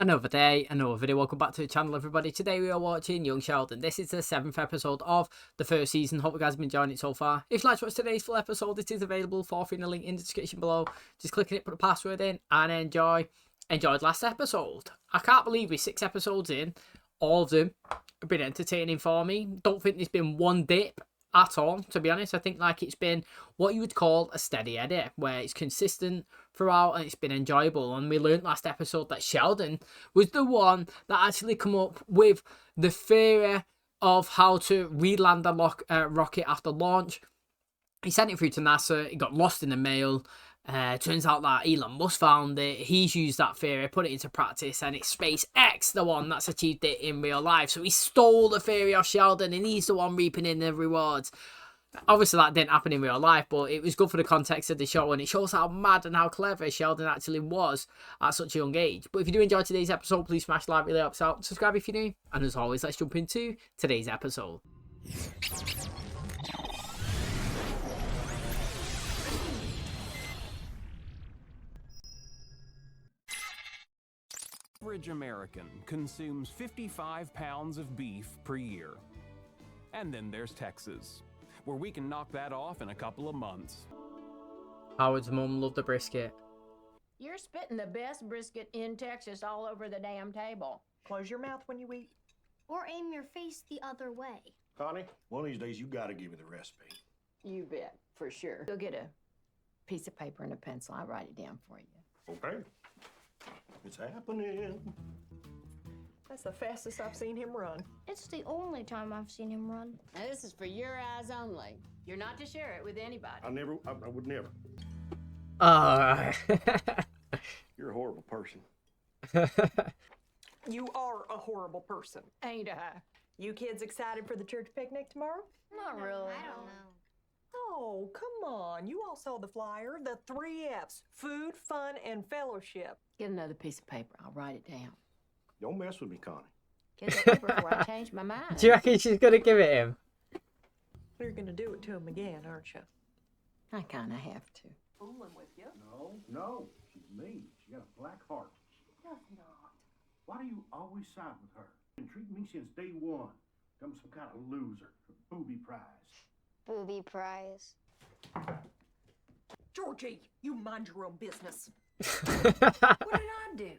Another day, another video. Welcome back to the channel, everybody. Today we are watching Young Sheldon. This is the 7th episode of the first season. Hope you guys have been enjoying it so far. If you'd like to watch today's full episode, it is available for free in the link in the description below. Just click on it, put a password in, and enjoy. Enjoyed last episode. I can't believe we're 6 episodes in. All of them have been entertaining for me. Don't think there's been one dip at all, to be honest. I think like it's been what you would call a steady edit, where it's consistent throughout and it's been enjoyable. And we learned last episode that Sheldon was the one that actually come up with the theory of how to re-land the rocket after launch. He sent it through to NASA. It got lost in the mail. Turns out that Elon Musk found it. He's used that theory, put it into practice, and it's SpaceX the one that's achieved it in real life. So he stole the theory of Sheldon, and he's the one reaping in the rewards. Obviously, that didn't happen in real life, but it was good for the context of the show, and it shows how mad and how clever Sheldon actually was at such a young age. But if you do enjoy today's episode, please smash like, really helps out. Subscribe if you're new, and as always, let's jump into today's episode. Average American consumes 55 pounds of beef per year. And then there's Texas, where we can knock that off in a couple of months. Howard's mum loved the brisket. You're spitting the best brisket in Texas all over the damn table. Close your mouth when you eat. Or aim your face the other way. Connie, one of these days you gotta give me the recipe. You bet, for sure. Go get a piece of paper and a pencil. I'll write it down for you. Okay. It's happening. That's the fastest I've seen him run. It's the only time I've seen him run. Now, this is for your eyes only. You're not to share it with anybody. I would never. You're a horrible person. You are a horrible person. Ain't I? You kids excited for the church picnic tomorrow? Not really. I don't know. Oh, come on. You all saw the flyer. The 3 F's. Food, fun, and fellowship. Get another piece of paper. I'll write it down. Don't mess with me, Connie. Get the paper before I change my mind. Do you reckon she's going to give it him? You're going to do it to him again, aren't you? I kind of have to. Fooling with you. No. She's mean. She got a black heart. Does not. Why do you always side with her? And treat me since day one. I'm some kind of loser. A booby prize. Booby prize. Georgie, you mind your own business. What did I do?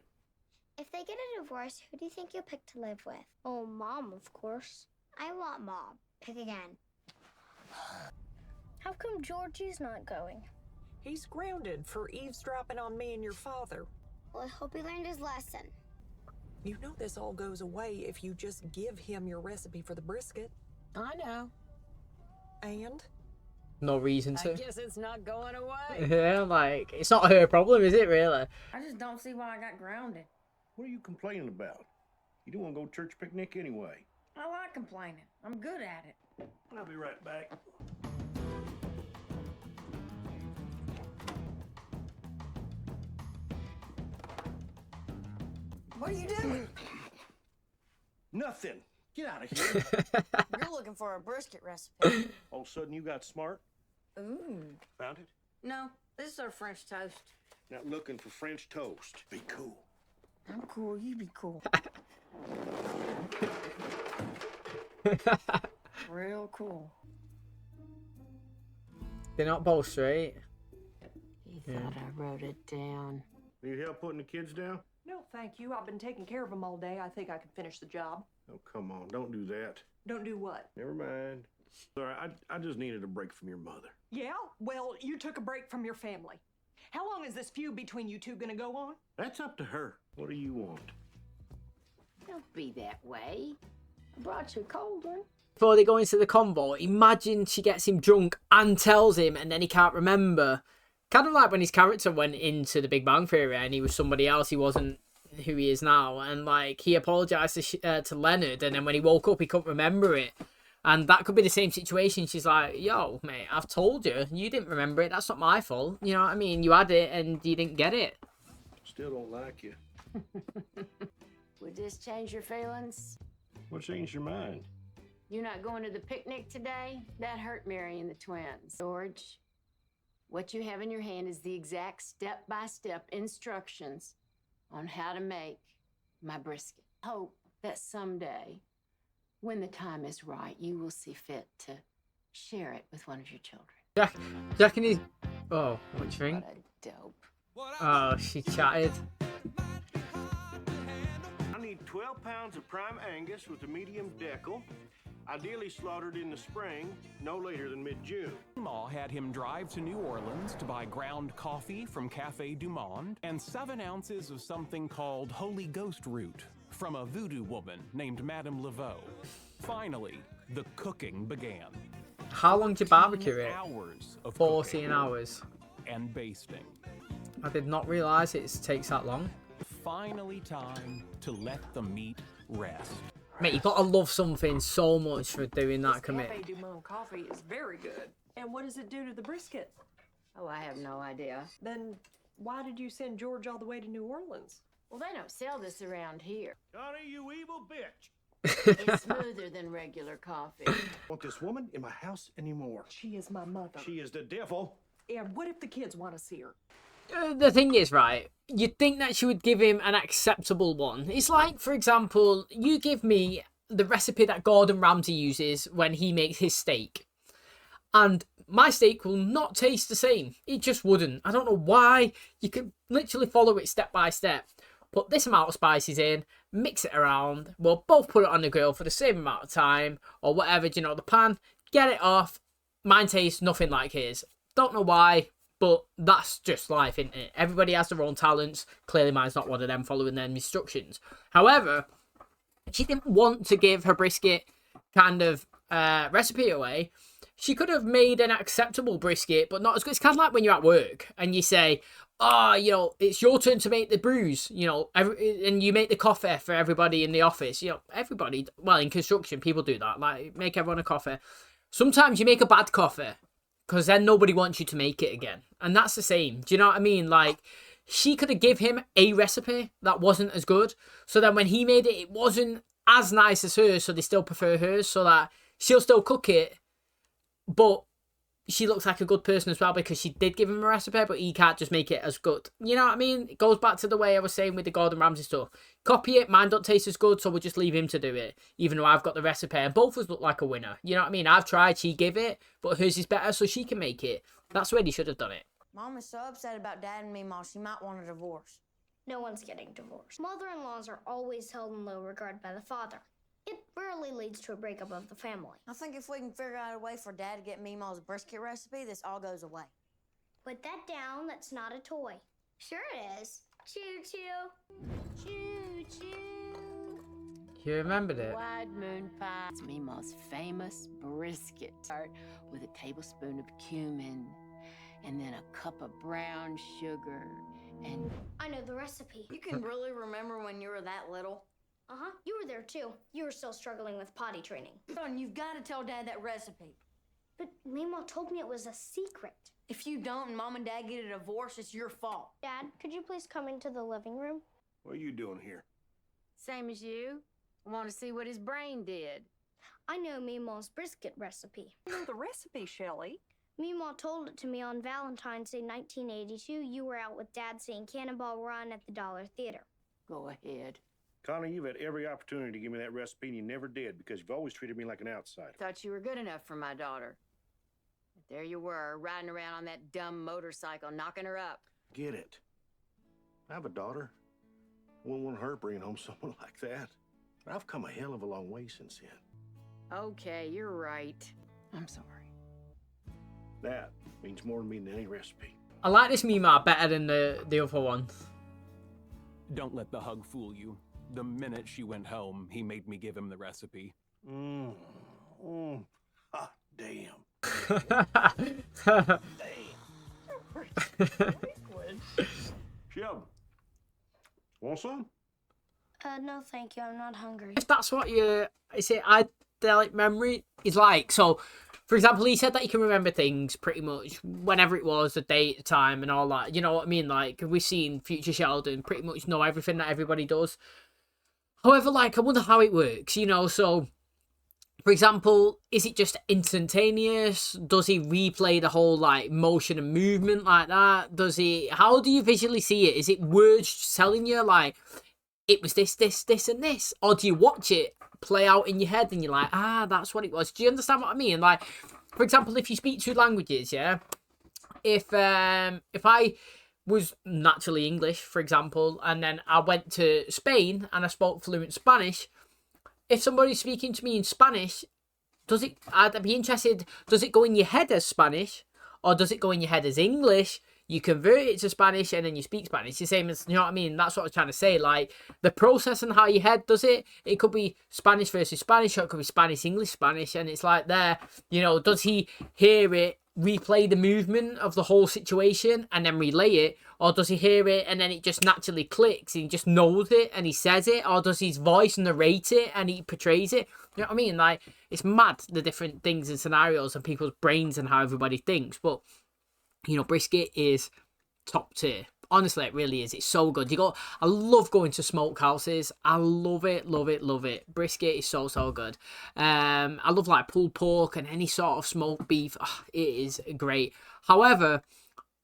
If they get a divorce, who do you think you'll pick to live with? Oh, Mom, of course. I want Mom. Pick again. How come Georgie's not going? He's grounded for eavesdropping on me and your father. Well, I hope he learned his lesson. You know this all goes away if you just give him your recipe for the brisket. I know. And? No reason I to. guess it's not going away. Yeah, like, it's not her problem, is it, really? I just don't see why I got grounded. What are you complaining about? You don't want to go to church picnic anyway. I like complaining. I'm good at it. I'll be right back. What are you doing? Nothing. Get out of here. You're looking for a brisket recipe. All of a sudden you got smart. Ooh. Found it? No, this is our French toast. Not looking for French toast. Be cool. I'm cool, you be cool. Real cool. They're not both straight. He thought I wrote it down. Need help putting the kids down? No, thank you. I've been taking care of them all day. I think I can finish the job. Oh, come on. Don't do that. Don't do what? Never mind. Sorry, I just needed a break from your mother. Yeah? Well, you took a break from your family. How long is this feud between you two gonna go on? That's up to her. What do you want? Don't be that way. I brought you a cold one. Before they go into the convo, imagine she gets him drunk and tells him, and then he can't remember. Kind of like when his character went into the Big Bang Theory and he was somebody else, he wasn't who he is now. And like he apologized to Leonard, and then when he woke up, he couldn't remember it. And that could be the same situation. She's like, yo, mate, I've told you. You didn't remember it. That's not my fault. You know what I mean? You had it and you didn't get it. Still don't like you. Would this change your feelings? What changed your mind? You're not going to the picnic today? That hurt Mary and the twins. George, what you have in your hand is the exact step-by-step instructions on how to make my brisket. Hope that someday, when the time is right, you will see fit to share it with one of your children. Jack and his... Oh, what do you think? What a dope. Oh, she chatted. I need 12 pounds of prime Angus with a medium decal, ideally slaughtered in the spring, no later than mid-June. MEEMAW had him drive to New Orleans to buy ground coffee from Cafe Du Monde and 7 ounces of something called Holy Ghost root from a voodoo woman named Madame Laveau. Finally, the cooking began. How long do you barbecue it? Hours of 14 cooking hours. and basting. I did not realise it takes that long. Finally time to let the meat rest. Mate, you gotta love something so much for doing that Cafe commit. Du Monde coffee is very good. And what does it do to the brisket? Oh, I have no idea. Then why did you send George all the way to New Orleans? Well, they don't sell this around here. Connie, you evil bitch! It's smoother than regular coffee. I don't want this woman in my house anymore. She is my mother. She is the devil. And what if the kids want to see her? The thing is, right, you'd think that she would give him an acceptable one. It's like, for example, you give me the recipe that Gordon Ramsay uses when he makes his steak. And my steak will not taste the same. It just wouldn't. I don't know why. You can literally follow it step by step. Put this amount of spices in, mix it around. We'll both put it on the grill for the same amount of time or whatever, you know, the pan. Get it off. Mine tastes nothing like his. Don't know why, but that's just life, isn't it? Everybody has their own talents. Clearly mine's not one of them following them instructions. However, she didn't want to give her brisket kind of recipe away. She could have made an acceptable brisket, but not as good. It's kind of like when you're at work and you say, oh, you know, it's your turn to make the brews, you know, and you make the coffee for everybody in the office. You know, everybody, well, in construction, people do that. Like, make everyone a coffee. Sometimes you make a bad coffee because then nobody wants you to make it again. And that's the same. Do you know what I mean? Like, she could have give him a recipe that wasn't as good. So then when he made it, it wasn't as nice as hers. So they still prefer hers so that she'll still cook it. But she looks like a good person as well because she did give him a recipe, but he can't just make it as good. You know what I mean? It goes back to the way I was saying with the Gordon Ramsay stuff. Copy it, mine don't taste as good, so we'll just leave him to do it, even though I've got the recipe. And both of us look like a winner. You know what I mean? I've tried, she gave it, but hers is better, so she can make it. That's the way they should have done it. Mom is so upset about Dad and Meemaw, she might want a divorce. No one's getting divorced. Mother-in-laws are always held in low regard by the father. It rarely leads to a breakup of the family. I think if we can figure out a way for Dad to get Meemaw's brisket recipe, this all goes away. Put that down, that's not a toy. Sure it is. Choo-choo. Choo-choo. You remembered it? Wide moon pie. It's Meemaw's famous brisket. Start with a tablespoon of cumin and then a cup of brown sugar and... I know the recipe. You can really remember when you were that little? Uh-huh, you were there too. You were still struggling with potty training. Son, you've got to tell Dad that recipe. But Meemaw told me it was a secret. If you don't and Mom and Dad get a divorce, it's your fault. Dad, could you please come into the living room? What are you doing here? Same as you. I want to see what his brain did. I know Meemaw's brisket recipe. You know the recipe, Shelley. Meemaw told it to me on Valentine's Day 1982. You were out with Dad seeing Cannonball Run at the Dollar Theater. Go ahead. Connie, you've had every opportunity to give me that recipe and you never did because you've always treated me like an outsider. Thought you were good enough for my daughter. But there you were, riding around on that dumb motorcycle, knocking her up. Get it. I have a daughter. I wouldn't want her bringing home someone like that. But I've come a hell of a long way since then. Okay, you're right. I'm sorry. That means more to me than any recipe. I like this Meemaw better than the other one. Don't let the hug fool you. The minute she went home, he made me give him the recipe. Ah, damn. Sheldon, want some? No thank you, I'm not hungry. If that's what you say, idyllic memory is like. So, for example, he said that he can remember things pretty much whenever it was, the date, the time, and all that. You know what I mean? Like, we've seen future Sheldon pretty much know everything that everybody does. However, like, I wonder how it works, you know? So, for example, is it just instantaneous? Does he replay the whole, like, motion and movement like that? How do you visually see it? Is it words telling you, like, it was this, and this? Or do you watch it play out in your head and you're like, ah, that's what it was? Do you understand what I mean? Like, for example, if you speak two languages, yeah, if I was naturally English, for example, and then I went to Spain and I spoke fluent Spanish, if somebody's speaking to me in Spanish, I'd be interested, does it go in your head as Spanish, or does it go in your head as English? You convert it to Spanish and then you speak Spanish. It's the same as, you know what I mean? That's what I'm trying to say. Like, the process and how your head does it, it could be Spanish versus Spanish, or it could be Spanish, English, Spanish. And it's like there, you know, does he hear it, replay the movement of the whole situation and then relay it? Or does he hear it and then it just naturally clicks and he just knows it and he says it? Or does his voice narrate it and he portrays it? You know what I mean? Like, it's mad, the different things and scenarios and people's brains and how everybody thinks. But, you know, Brisket is top tier. Honestly, it really is. It's so good. I love going to smokehouses. I love it, love it, love it. Brisket is so, so good. I love like pulled pork and any sort of smoked beef. Oh, it is great. However,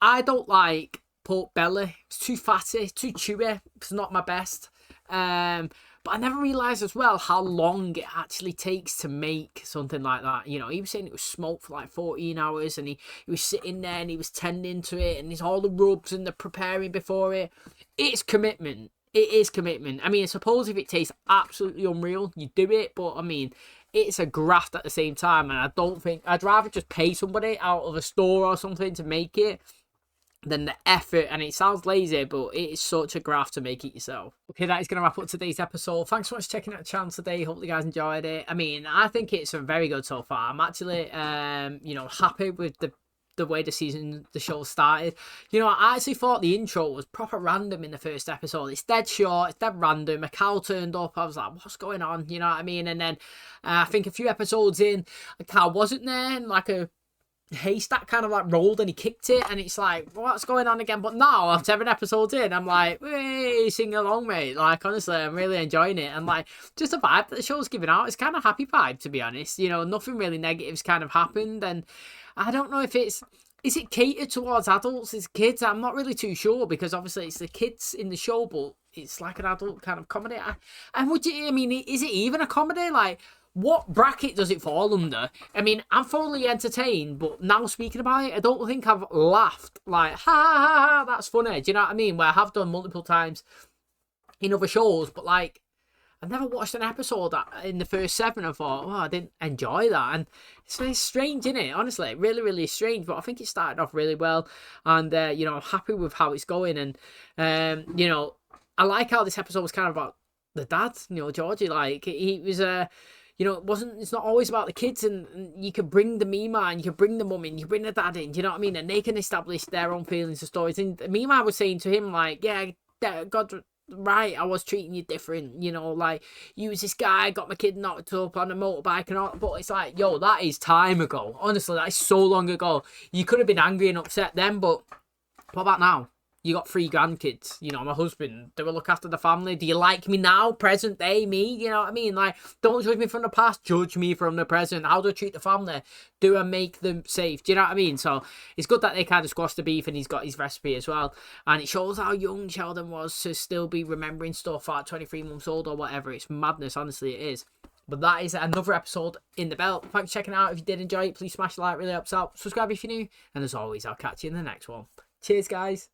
I don't like pork belly. It's too fatty, too chewy. It's not my best. But I never realised as well how long it actually takes to make something like that. You know, he was saying it was smoked for like 14 hours and he was sitting there and he was tending to it and there's all the rubs and the preparing before it. It's commitment. It is commitment. I mean, I suppose if it tastes absolutely unreal, you do it. But I mean, it's a graft at the same time. And I don't think, I'd rather just pay somebody out of a store or something to make it than the effort. And it sounds lazy, but it is such a graft to make it yourself. Okay, that is going to wrap up today's episode. Thanks so much for checking out the channel today. Hope you guys enjoyed it. I mean, I think it's very good so far. I'm actually you know, happy with the way the show started. You know, I actually thought the intro was proper random in the first episode. It's dead short, it's dead random. A cow turned up, I was like, what's going on? You know what I mean? And then I think a few episodes in, a cow wasn't there, and like a haystack kind of like rolled and he kicked it, and it's like, what's going on again? But now, after 7 episodes in, I'm like, hey, sing along, mate. Like, honestly, I'm really enjoying it. And like, just the vibe that the show's giving out, it's kind of happy vibe, to be honest. You know, nothing really negative's kind of happened, and I don't know if is it catered towards adults, as kids? I'm not really too sure, because obviously it's the kids in the show, but it's like an adult kind of comedy. And I mean, is it even a comedy? Like, what bracket does it fall under? I mean, I'm fully entertained, but now speaking about it, I don't think I've laughed like, ha, ha, ha, that's funny. Do you know what I mean? Where I have done multiple times in other shows, but like, I've never watched an episode that in the first 7 I thought, oh, I didn't enjoy that. And it's strange, isn't it? Honestly, really, really strange. But I think it started off really well. And, you know, I'm happy with how it's going. And, you know, I like how this episode was kind of about the dad, you know, Georgie. Like, he was, you know, it's not always about the kids, and you can bring the MEEMAW and you can bring the mum in, you can bring the dad in, do you know what I mean? And they can establish their own feelings and stories. And MEEMAW was saying to him, like, yeah, God, right, I was treating you different, you know, like, you was this guy, got my kid knocked up on a motorbike and all, but it's like, yo, that is time ago. Honestly, that is so long ago. You could have been angry and upset then, but what about now? You got 3 grandkids, you know, my husband, do I look after the family? Do you like me now, present day me? You know what I mean? Like, don't judge me from the past, judge me from the present. How do I treat the family? Do I make them safe? Do you know what I mean? So it's good that they kind of squashed the beef, and he's got his recipe as well. And it shows how young Sheldon was to still be remembering stuff at 23 months old or whatever. It's madness, honestly, it is. But that is another episode in the belt. Thanks for checking it out. If you did enjoy it, please smash the like, really helps out. Subscribe if you're new. And as always, I'll catch you in the next one. Cheers, guys.